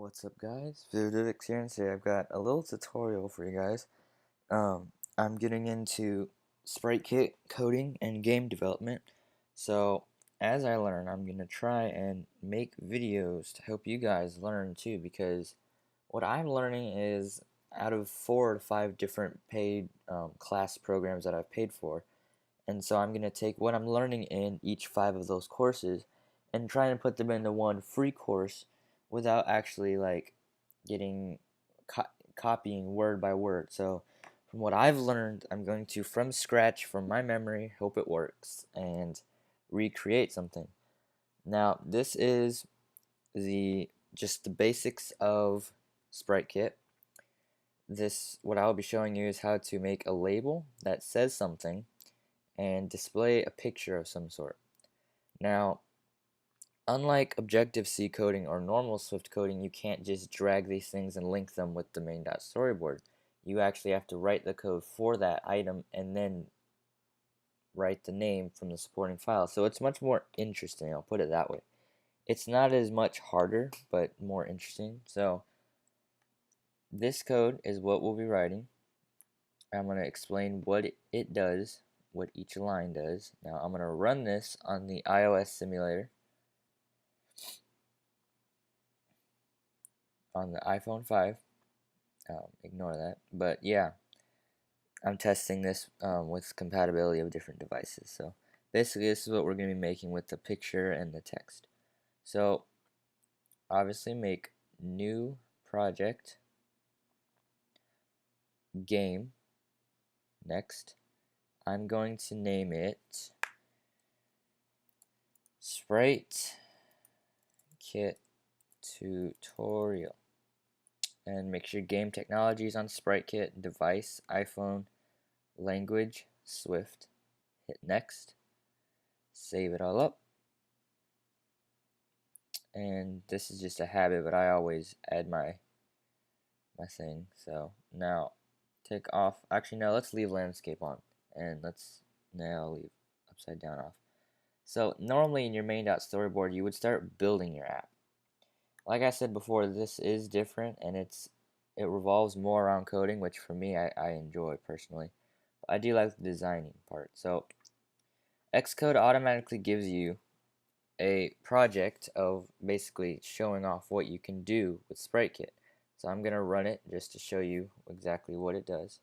What's up, guys? Vivix here, and today I've got a little tutorial for you guys. I'm getting into Sprite Kit coding and game development. So as I learn, I'm gonna try and make videos to help you guys learn too, because what I'm learning is out of 4 to 5 different paid class programs that I've paid for, and so I'm gonna take what I'm learning in each 5 of those courses and try and put them into one free course without actually like getting copying word by word. So from what I've learned, I'm going to from scratch, from my memory, hope it works, and recreate something. Now this is just the basics of Sprite Kit. What I'll be showing you is how to make a label that says something and display a picture of some sort. Now, unlike Objective-C coding or normal Swift coding, you can't just drag these things and link them with the main.storyboard. You actually have to write the code for that item and then write the name from the supporting file. So it's much more interesting, I'll put it that way. It's not as much harder, but more interesting. So this code is what we'll be writing. I'm going to explain what it does, what each line does. Now I'm going to run this on the iOS simulator on the iPhone 5. Ignore that. But yeah, I'm testing this with compatibility of different devices. So basically this is what we're going to be making with the picture and the text. So obviously make new project, game. Next, I'm going to name it Sprite Kit Tutorial, and make sure game technology is on Sprite Kit, device, iPhone, language, Swift. Hit next, save it all up, and this is just a habit, but I always add my thing. So now take off, actually no, let's leave landscape on, and let's now leave upside down off. So normally in your main.storyboard you would start building your app. Like I said before, this is different, and it revolves more around coding, which for me I enjoy personally. But I do like the designing part. So Xcode automatically gives you a project of basically showing off what you can do with Sprite Kit. So I'm going to run it just to show you exactly what it does.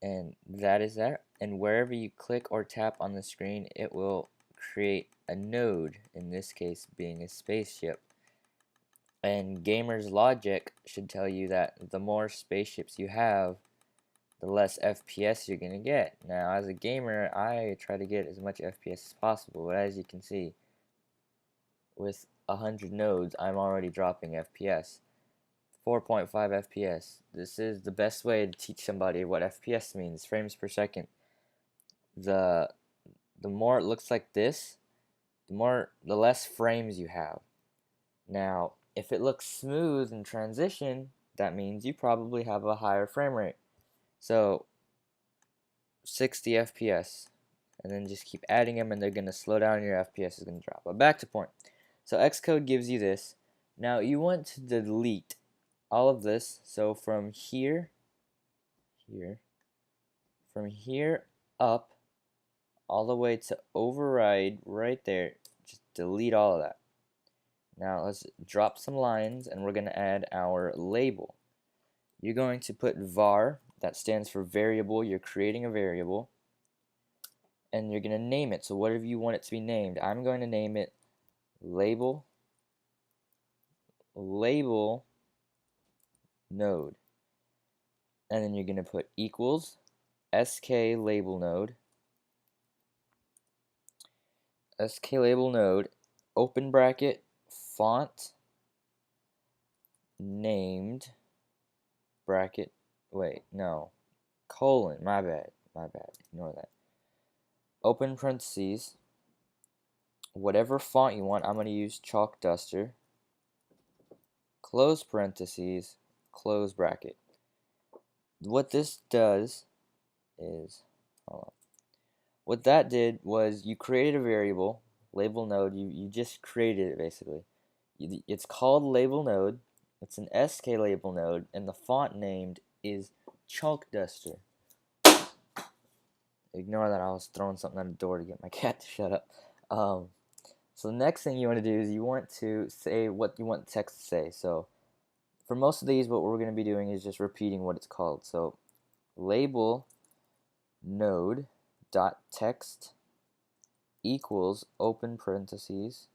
And that is that. And wherever you click or tap on the screen, it will create a node, in this case being a spaceship. And gamer's logic should tell you that the more spaceships you have, the less FPS you're going to get. Now, as a gamer, I try to get as much FPS as possible, but as you can see, with 100 nodes, I'm already dropping FPS. 4.5 FPS. This is the best way to teach somebody what FPS means, frames per second. The more it looks like this, the less frames you have. Now, if it looks smooth in transition, that means you probably have a higher frame rate. So 60 FPS, and then just keep adding them, and they're going to slow down, and your FPS is going to drop. But back to point. So Xcode gives you this. Now you want to delete all of this. So from here up, all the way to override right there, just delete all of that. Now let's drop some lines, and we're going to add our label. You're going to put var, that stands for variable. You're creating a variable, and you're going to name it. So whatever you want it to be named, I'm going to name it label node. And then you're going to put equals sk label node, open bracket, font named, bracket, wait, no, colon, my bad, ignore that. Open parentheses, whatever font you want, I'm going to use Chalk Duster, close parentheses, close bracket. What this does is, hold on. What that did was you created a variable, label node, you just created it basically. It's called label node. It's an SK label node, and the font named is Chalk Duster. Ignore that, I was throwing something at the door to get my cat to shut up. So the next thing you want to do is you want to say what you want the text to say. So for most of these, what we're going to be doing is just repeating what it's called. So label node dot text equals open parentheses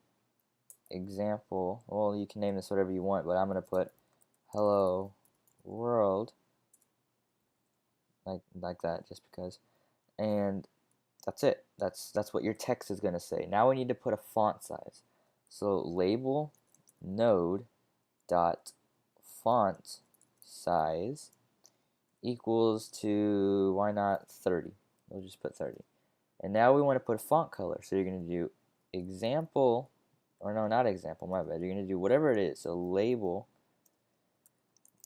example. Well, you can name this whatever you want, but I'm going to put hello world, like that, just because. And that's it. That's what your text is going to say. Now we need to put a font size. So label node dot font size equals to, why not 30? We'll just put 30. And now we want to put a font color. So you're going to do example, or no, not example, my bad. You're going to do whatever it is. So label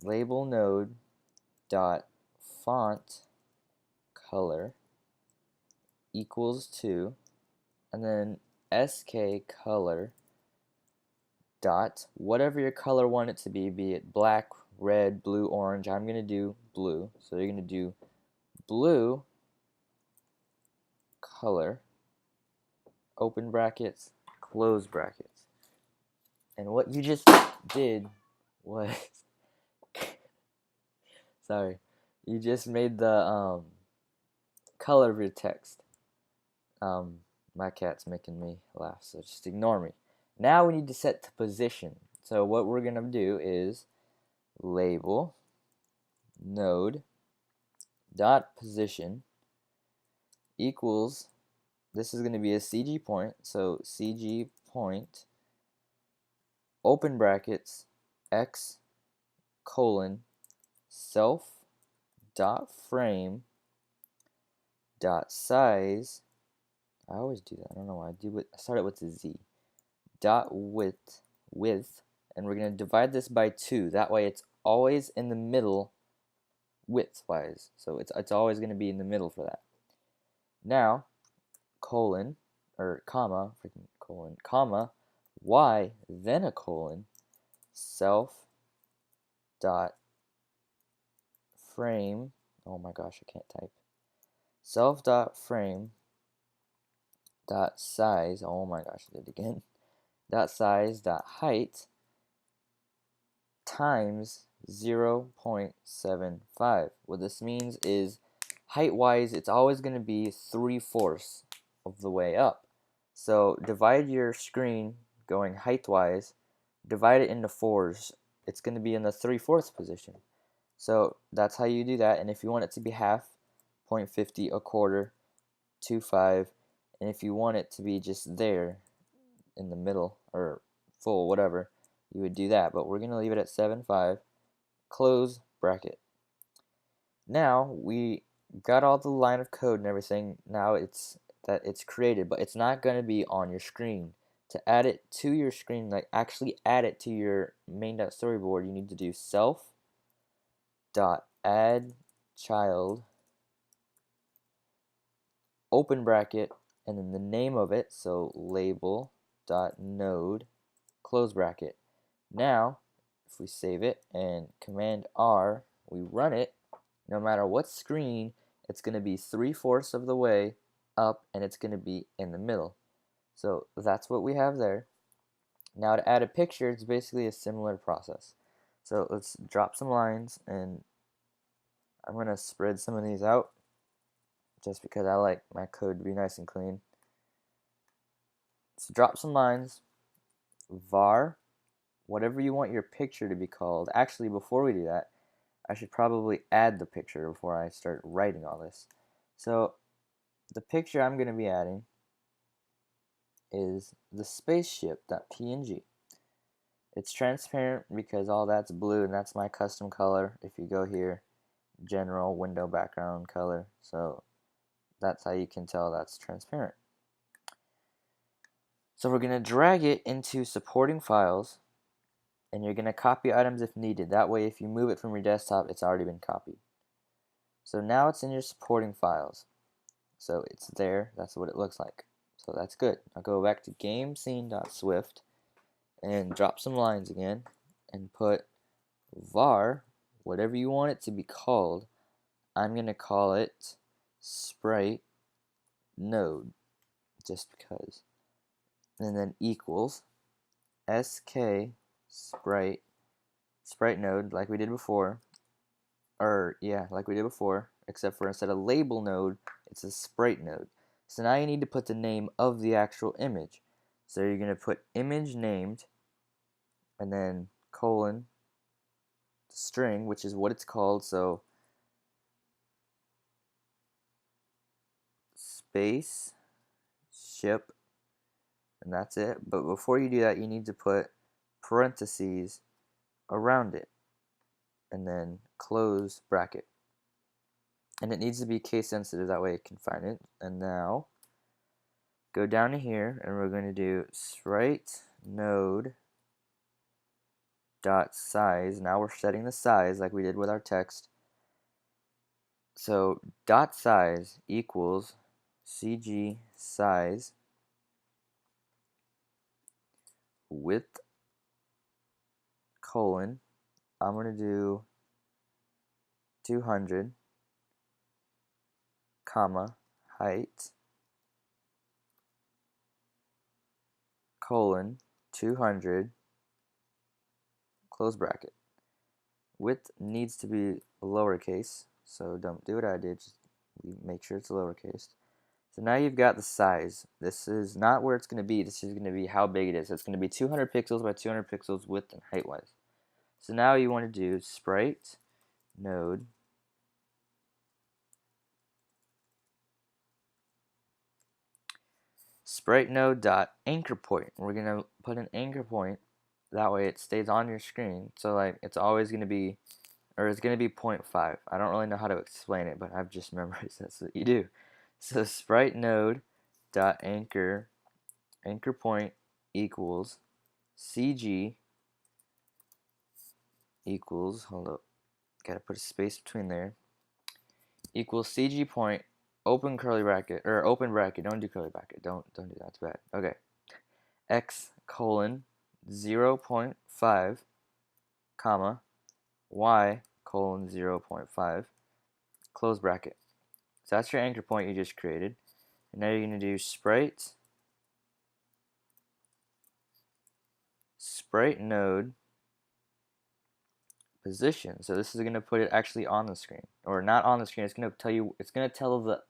node dot font color equals to, and then sk color dot whatever your color want it to be it black, red, blue, orange. I'm going to do blue. So you're going to do blue color, open brackets, close brackets. And what you just did was, sorry, you just made the color of your text. My cat's making me laugh, so just ignore me. Now we need to set the position. So what we're going to do is label node dot position equals, this is going to be a CG point, so CG point open brackets x colon self dot frame dot size. I always do that. I don't know why. I start it with a Z. Dot width, and we're going to divide this by 2. That way it's always in the middle width-wise. So it's always going to be in the middle for that. Now, colon, or comma, freaking colon, comma, y, then a colon, self dot frame, oh my gosh, I can't type, self dot frame dot size, oh my gosh, I did it again, dot size dot height times 0.75. What this means is height wise it's always going to be 3/4 of the way up. So divide your screen going height wise, divide it into 4s. It's going to be in the 3/4 position. So that's how you do that. And if you want it to be half, 0.50, a quarter, 2.5, and if you want it to be just there in the middle or full, whatever, you would do that. But we're going to leave it at 7.5, close bracket. Now we got all the line of code and everything. Now it's created, but it's not going to be on your screen. To add it to your screen, like actually add it to your main.storyboard, you need to do self dot add child open bracket and then the name of it, so label dot node close bracket. Now if we save it and Command R, we run it, no matter what screen, it's going to be 3/4 of the way up and it's going to be in the middle. So that's what we have there. Now to add a picture, it's basically a similar process. So let's drop some lines, and I'm going to spread some of these out just because I like my code to be nice and clean. So drop some lines, var, whatever you want your picture to be called. Actually, before we do that, I should probably add the picture before I start writing all this. So the picture I'm going to be adding is the spaceship.png. It's transparent because all that's blue and that's my custom color. If you go here, general window background color, so that's how you can tell that's transparent. So we're going to drag it into supporting files, and you're going to copy items if needed. That way if you move it from your desktop, it's already been copied. So now it's in your supporting files. So it's there, that's what it looks like. So that's good. I'll go back to game scene.swift, and drop some lines again and put var, whatever you want it to be called. I'm going to call it Sprite Node, just because. And then equals sk sprite node, like we did before, except for instead of label node, it's a sprite node. So now you need to put the name of the actual image. So you're going to put image named and then colon string, which is what it's called, so space ship, and that's it. But before you do that, you need to put parentheses around it and then close bracket. And it needs to be case sensitive, that way it can find it. And now go down to here and we're going to do sprite node dot size. Now we're setting the size like we did with our text. So dot size equals cg size width colon, I'm going to do 200 comma height colon 200 close bracket. Width needs to be lowercase, so don't do what I did, just make sure it's lowercase. So now you've got the size. This is not where it's going to be, this is going to be how big it is. It's going to be 200 pixels by 200 pixels width and height wise. So now you want to do sprite node dot anchor point. We're going to put an anchor point, that way it stays on your screen. So like it's always going to be, or it's going to be 0.5. I don't really know how to explain it, but I've just memorized that's what you do. So sprite node dot anchor point equals cg equals, hold up, gotta put a space between there, equals cg point open curly bracket, or open bracket, don't do curly bracket, don't do that, it's bad. Okay, x colon 0.5 comma y colon 0.5 close bracket. So that's your anchor point you just created. And now you're going to do sprite node position. So this is going to put it actually on the screen, or not on the screen. It's going to tell you, it's going to tell the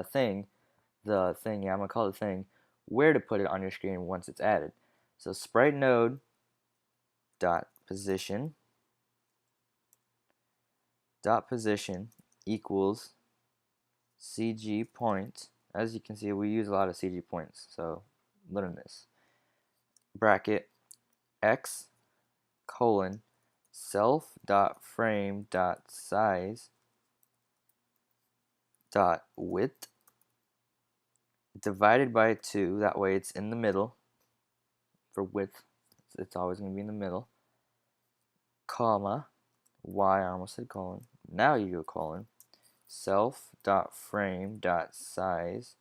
thing, yeah, I'm going to call it the thing, where to put it on your screen once it's added. So sprite node dot position equals cg point. As you can see, we use a lot of cg points, so learn this. Bracket x colon self dot frame dot size dot width divided by 2, that way it's in the middle. For width, it's always going to be in the middle, comma y, I almost said colon, now you go colon, self dot frame dot size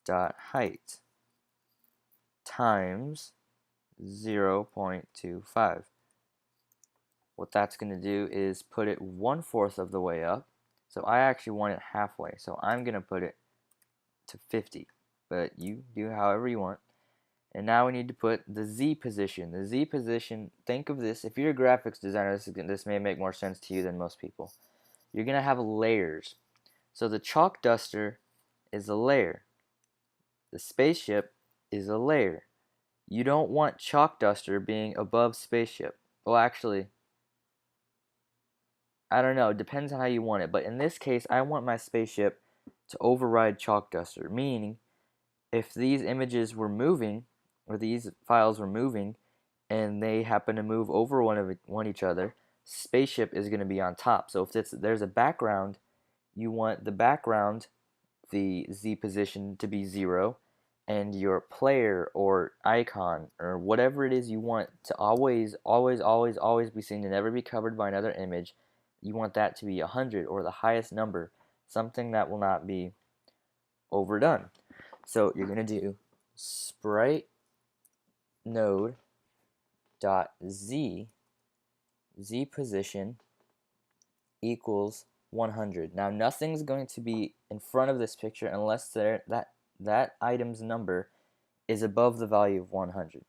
dot height times 0.25. What that's going to do is put it 1/4 of the way up. So I actually want it halfway, so I'm going to put it to 50, but you do however you want. And now we need to put the Z position. The Z position, think of this, if you're a graphics designer, this may make more sense to you than most people. You're going to have layers. So the chalk duster is a layer. The spaceship is a layer. You don't want chalk duster being above spaceship. Well, actually, I don't know, it depends on how you want it, but in this case, I want my spaceship to override chalk duster, meaning if these images were moving, or these files were moving, and they happen to move over one each other, spaceship is going to be on top. So if there's a background, you want the background, the Z position, to be 0, and your player or icon or whatever it is you want to always be seen, to never be covered by another image. You want that to be 100, or the highest number, something that will not be overdone. So you're going to do sprite node dot z position equals 100. Now nothing's going to be in front of this picture unless that item's number is above the value of 100.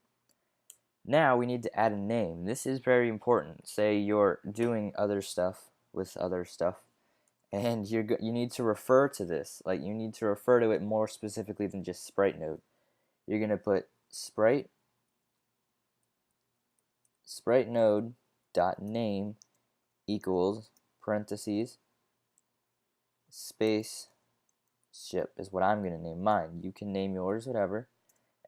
Now we need to add a name. This is very important. Say you're doing other stuff with other stuff, and you need to refer to this. Like, you need to refer to it more specifically than just Sprite Node. You're gonna put Sprite Node dot name equals parentheses space ship is what I'm gonna name mine. You can name yours whatever.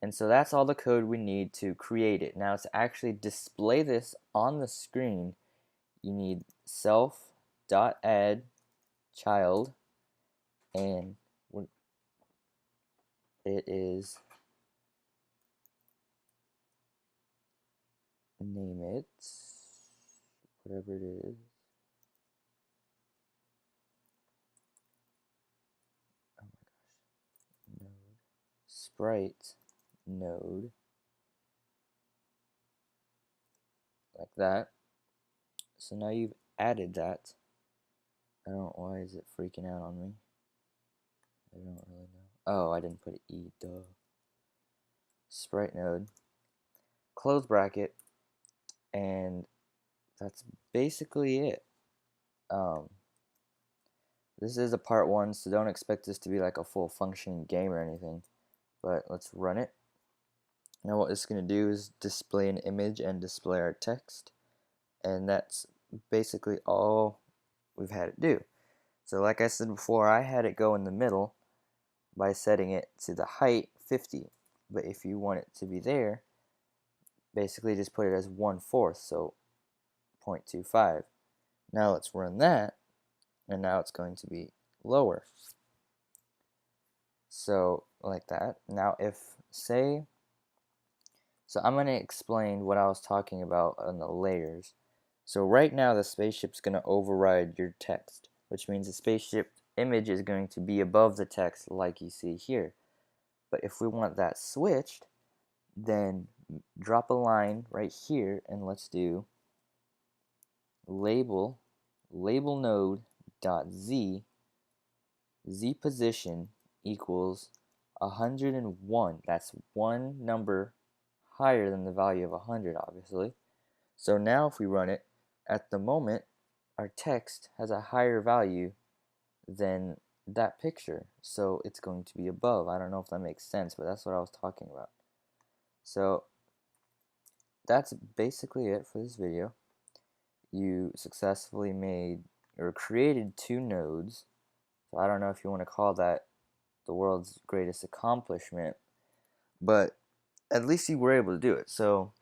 And so that's all the code we need to create it. Now to actually display this on the screen, you need self.add child, and it is, name it whatever it is. Oh my gosh. Node. Sprite Node. Like that. So now you've added that. I don't know, why is it freaking out on me? I don't really know. Oh, I didn't put an E, duh. Sprite Node. Close bracket. And that's basically it. This is a part 1, so don't expect this to be like a full functioning game or anything. But let's run it. Now what it's going to do is display an image and display our text. And that's basically all we've had it do. So like I said before, I had it go in the middle by setting it to the height 50. But if you want it to be there, basically just put it as 1/4, so 0.25. Now let's run that, and now it's going to be lower. So like that. Now if, say, so I'm going to explain what I was talking about on the layers. So right now the spaceship's going to override your text, which means the spaceship image is going to be above the text like you see here. But if we want that switched, then drop a line right here and let's do label node dot z position equals 101. That's one number higher than the value of 100, obviously. So now if we run it, at the moment our text has a higher value than that picture, so it's going to be above. I don't know if that makes sense, but that's what I was talking about. So that's basically it for this video. You successfully made or created 2 nodes. So I don't know if you want to call that the world's greatest accomplishment, but at least you were able to do it. So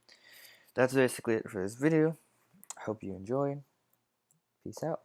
that's basically it for this video. I hope you enjoyed. Peace out.